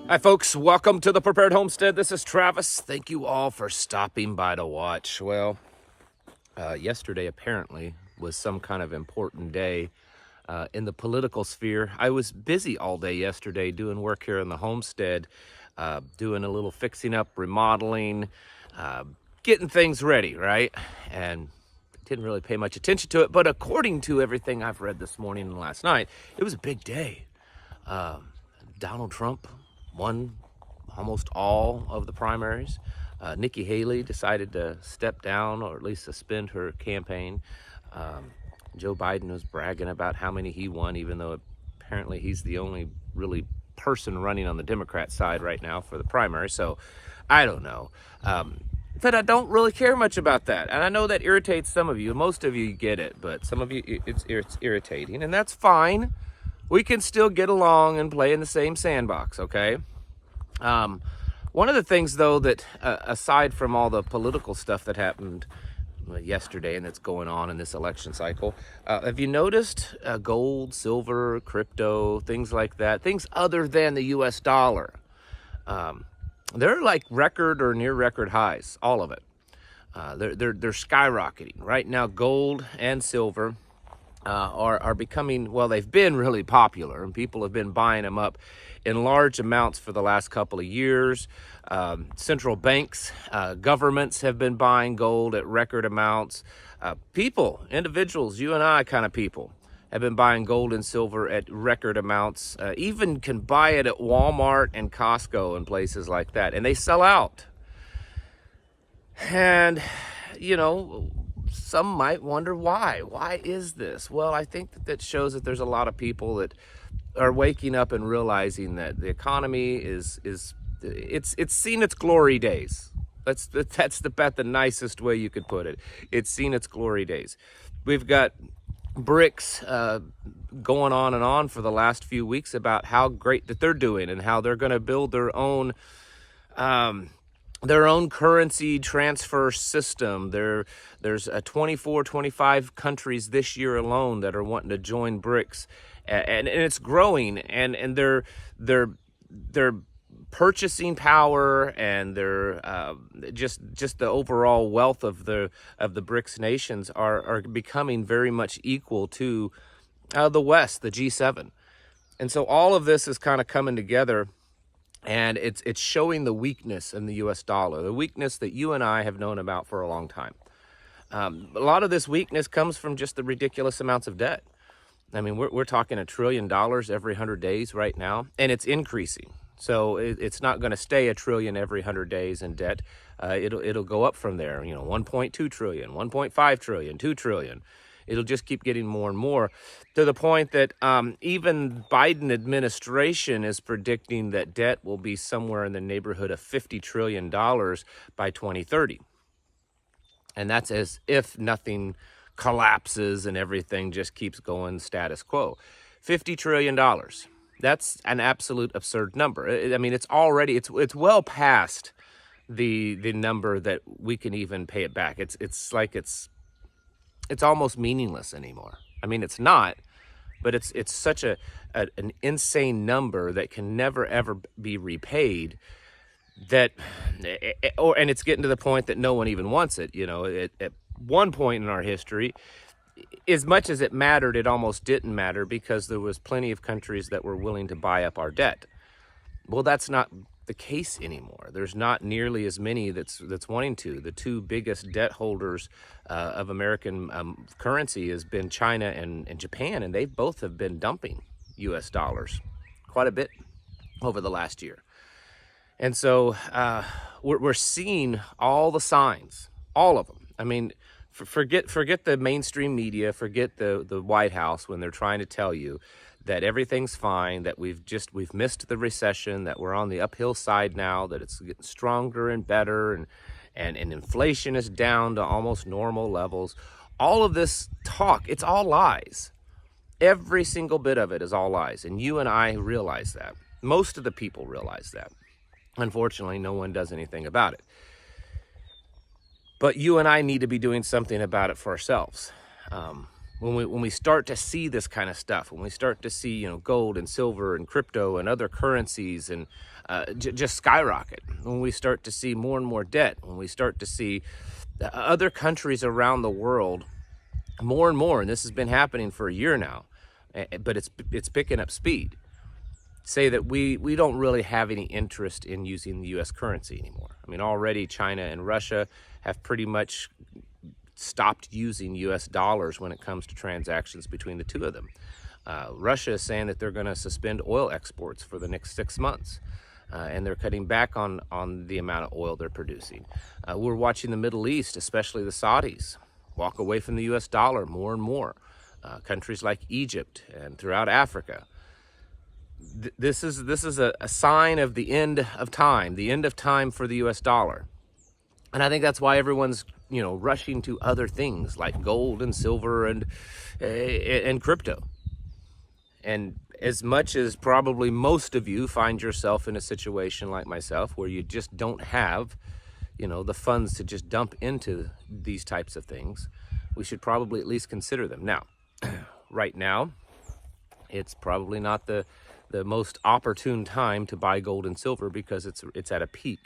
Hi folks, welcome to the Prepared Homestead. This is Travis. Thank you all for stopping by to watch. Well, yesterday apparently was some kind of important day in the political sphere. I was busy all day yesterday doing work here in the homestead, doing a little fixing up, remodeling, getting things ready, right? And didn't really pay much attention to it, but according to everything I've read this morning and last night, it was a big day. Donald Trump won almost all of the primaries. Nikki Haley decided to step down or at least suspend her campaign. Joe Biden was bragging about how many he won, even though apparently he's the only really person running on the Democrat side right now for the primary. So I don't know. But I don't really care much about that. And I know that irritates some of you. Most of you get it, but some of you it's irritating, and that's fine. We can still get along and play in the same sandbox, okay? One of the things, though, that aside from all the political stuff that happened yesterday and that's going on in this election cycle, have you noticed gold, silver, crypto, things like that, things other than the U.S. dollar? They're like record or near record highs, all of it. They're skyrocketing. Right now, gold and silver are becoming, well, they've been really popular, and people have been buying them up in large amounts for the last couple of years. Central banks, governments have been buying gold at record amounts. People, individuals, you and I kind of people, have been buying gold and silver at record amounts. Even can buy it at Walmart and Costco and places like that, and they sell out. And, you know, some might wonder why. Why is this? Well, I think that shows that there's a lot of people that are waking up and realizing that the economy is it's seen its glory days. That's about the nicest way you could put it. It's seen its glory days. We've got BRICS going on and on for the last few weeks about how great that they're doing and how they're going to build their own currency transfer system. There's 24, 25 countries this year alone that are wanting to join BRICS, and it's growing, and their purchasing power and their just the overall wealth of the BRICS nations are becoming very much equal to the West, the G7, and so all of this is kind of coming together. And it's showing the weakness in the U.S. dollar, the weakness that you and I have known about for a long time. A lot of this weakness comes from just the ridiculous amounts of debt. I mean, we're talking $1 trillion every 100 days right now, and it's increasing. So it's not going to stay $1 trillion every 100 days in debt. It'll go up from there. 1.2 trillion, 1.5 trillion, 2 trillion. It'll just keep getting more and more, to the point that even Biden administration is predicting that debt will be somewhere in the neighborhood of $50 trillion by 2030. And that's as if nothing collapses and everything just keeps going status quo. $50 trillion. That's an absolute absurd number. I mean, it's well past the number that we can even pay it back. It's almost meaningless anymore. I mean, it's not, but it's such an insane number that can never ever be repaid. And it's getting to the point that no one even wants it. At one point in our history, as much as it mattered, it almost didn't matter because there was plenty of countries that were willing to buy up our debt. Well, that's not the case anymore. There's not nearly as many that's wanting to. The two biggest debt holders of American currency has been China and Japan, and they both have been dumping U.S. dollars quite a bit over the last year. And so we're seeing all the signs, all of them. I mean, forget the mainstream media, forget the White House when they're trying to tell you that everything's fine, that we've missed the recession, that we're on the uphill side now, that it's getting stronger and better, and inflation is down to almost normal levels. All of this talk, it's all lies. Every single bit of it is all lies, and you and I realize that. Most of the people realize that. Unfortunately, no one does anything about it. But you and I need to be doing something about it for ourselves. when we start to see this kind of stuff, when we start to see, you know, gold and silver and crypto and other currencies and just skyrocket, when we start to see more and more debt, when we start to see other countries around the world more and more, and this has been happening for a year now, but it's picking up speed, say that we don't really have any interest in using the U.S. currency anymore. I mean, already China and Russia have pretty much stopped using U.S. dollars when it comes to transactions between the two of them. Russia is saying that they're going to suspend oil exports for the next 6 months, and they're cutting back on the amount of oil they're producing. We're watching the Middle East, especially the Saudis, walk away from the U.S. dollar more and more. Countries like Egypt and throughout Africa. This is a sign of the end of time for the U.S. dollar. And I think that's why everyone's, you know, rushing to other things like gold and silver and crypto. And as much as probably most of you find yourself in a situation like myself where you just don't have, you know, the funds to just dump into these types of things, we should probably at least consider them. Now, right now, it's probably not the most opportune time to buy gold and silver because it's at a peak,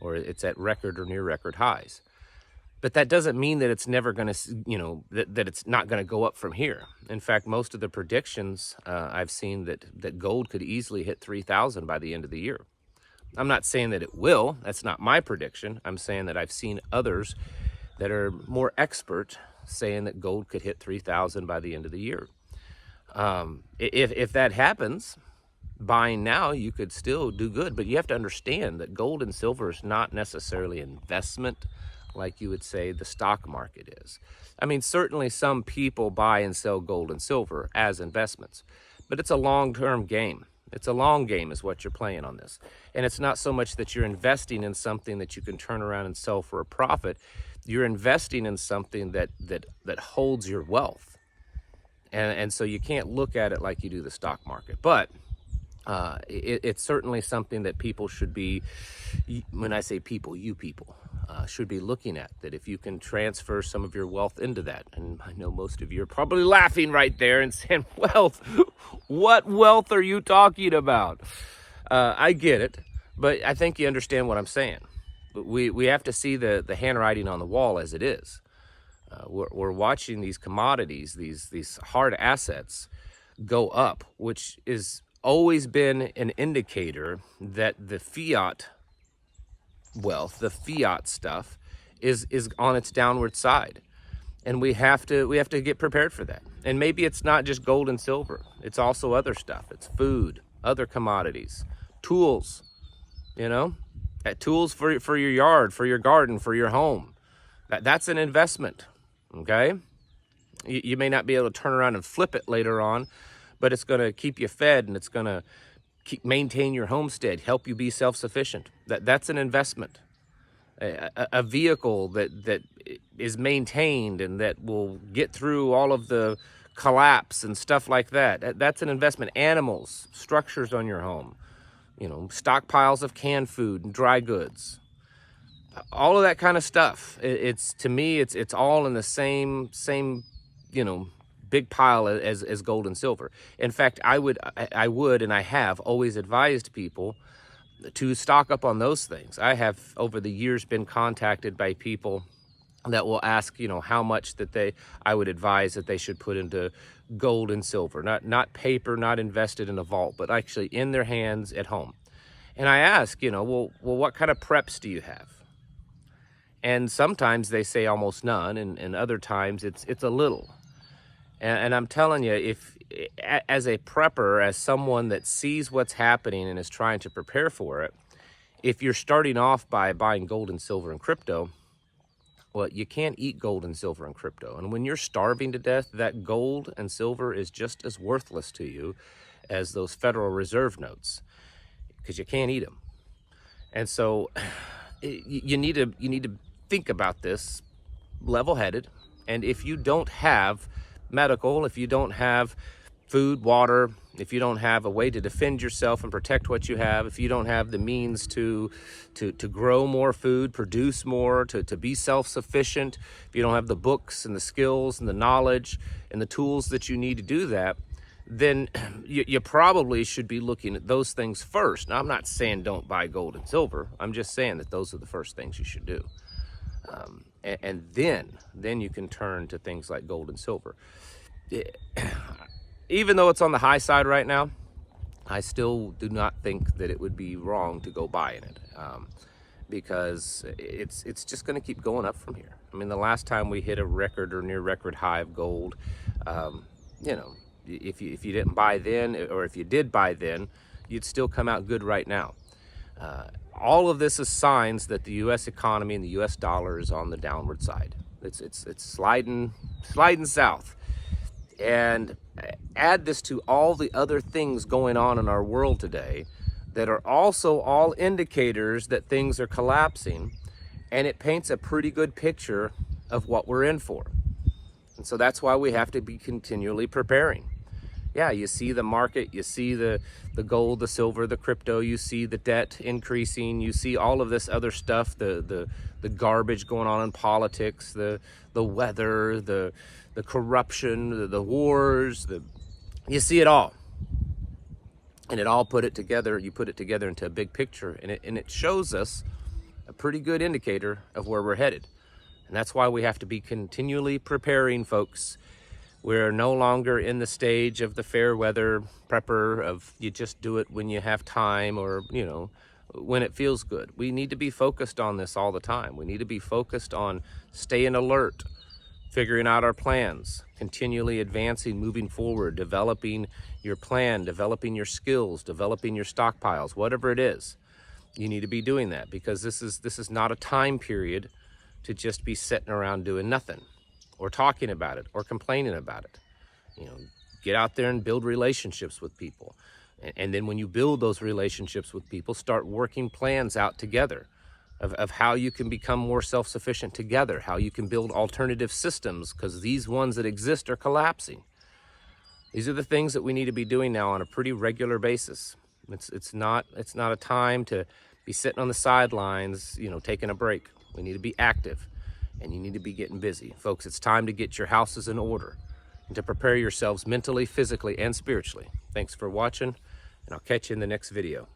or it's at record or near record highs. But that doesn't mean that it's never going to, you know, that it's not going to go up from here. In fact, most of the predictions I've seen that gold could easily hit 3,000 by the end of the year. I'm not saying that it will. That's not my prediction. I'm saying that I've seen others that are more expert saying that gold could hit 3,000 by the end of the year. If that happens, buying now, you could still do good, but you have to understand that gold and silver is not necessarily investment like you would say the stock market is. I mean, certainly some people buy and sell gold and silver as investments, but it's a long-term game. It's a long game is what you're playing on this. And it's not so much that you're investing in something that you can turn around and sell for a profit. You're investing in something that holds your wealth. And so you can't look at it like you do the stock market. But it's certainly something that people should be, when I say people, you people, should be looking at, that if you can transfer some of your wealth into that. And I know most of you are probably laughing right there and saying, wealth, what wealth are you talking about? I get it, but I think you understand what I'm saying. We have to see the handwriting on the wall as it is. We're watching these commodities, these hard assets go up, which is always been an indicator that the fiat wealth, the fiat stuff, is on its downward side, and we have to get prepared for that. And maybe it's not just gold and silver; it's also other stuff. It's food, other commodities, tools. You know, tools for your yard, for your garden, for your home. That's an investment. Okay, you may not be able to turn around and flip it later on, but it's going to keep you fed, and it's going to maintain your homestead, help you be self-sufficient. That's an investment. A vehicle that is maintained and that will get through all of the collapse and stuff like that. That's an investment. Animals, structures on your home, you know, stockpiles of canned food and dry goods, all of that kind of stuff. It's to me, it's all in the same, you know, big pile as gold and silver. In fact, I would and I have always advised people to stock up on those things. I have over the years been contacted by people that will ask, you know, how much that I would advise that they should put into gold and silver, not paper, not invested in a vault, but actually in their hands at home. And I ask, you know, well, what kind of preps do you have? And sometimes they say almost none, and other times it's a little. And I'm telling you, if as a prepper, as someone that sees what's happening and is trying to prepare for it, if you're starting off by buying gold and silver and crypto, well, you can't eat gold and silver and crypto. And when you're starving to death, that gold and silver is just as worthless to you as those Federal Reserve notes, because you can't eat them. And so you need to think about this level-headed. And if you don't have medical, if you don't have food, water, if you don't have a way to defend yourself and protect what you have, if you don't have the means to grow more food, produce more, to be self-sufficient, if you don't have the books and the skills and the knowledge and the tools that you need to do that, then you probably should be looking at those things first. Now, I'm not saying don't buy gold and silver. I'm just saying that those are the first things you should do. And then you can turn to things like gold and silver. Even though it's on the high side right now, I still do not think that it would be wrong to go buying it, because it's just going to keep going up from here. I mean, the last time we hit a record or near record high of gold, you know, if you didn't buy then, or if you did buy then, you'd still come out good right now. All of this is signs that the U.S. economy and the U.S. dollar is on the downward side. It's sliding south. And add this to all the other things going on in our world today that are also all indicators that things are collapsing, and it paints a pretty good picture of what we're in for. And so that's why we have to be continually preparing. Yeah, you see the market, you see the gold, the silver, the crypto, you see the debt increasing, you see all of this other stuff, the garbage going on in politics, the weather, the corruption, the wars, you see it all. And it all you put it together into a big picture, and it shows us a pretty good indicator of where we're headed. And that's why we have to be continually preparing, folks. We're no longer in the stage of the fair weather prepper of you just do it when you have time, or, you know, when it feels good. We need to be focused on this all the time. We need to be focused on staying alert, figuring out our plans, continually advancing, moving forward, developing your plan, developing your skills, developing your stockpiles, whatever it is. You need to be doing that, because this is not a time period to just be sitting around doing nothing, or talking about it, or complaining about it. You know, get out there and build relationships with people. And then when you build those relationships with people, start working plans out together of how you can become more self-sufficient together, how you can build alternative systems, because these ones that exist are collapsing. These are the things that we need to be doing now on a pretty regular basis. It's not a time to be sitting on the sidelines, you know, taking a break. We need to be active, and you need to be getting busy. Folks, it's time to get your houses in order and to prepare yourselves mentally, physically, and spiritually. Thanks for watching, and I'll catch you in the next video.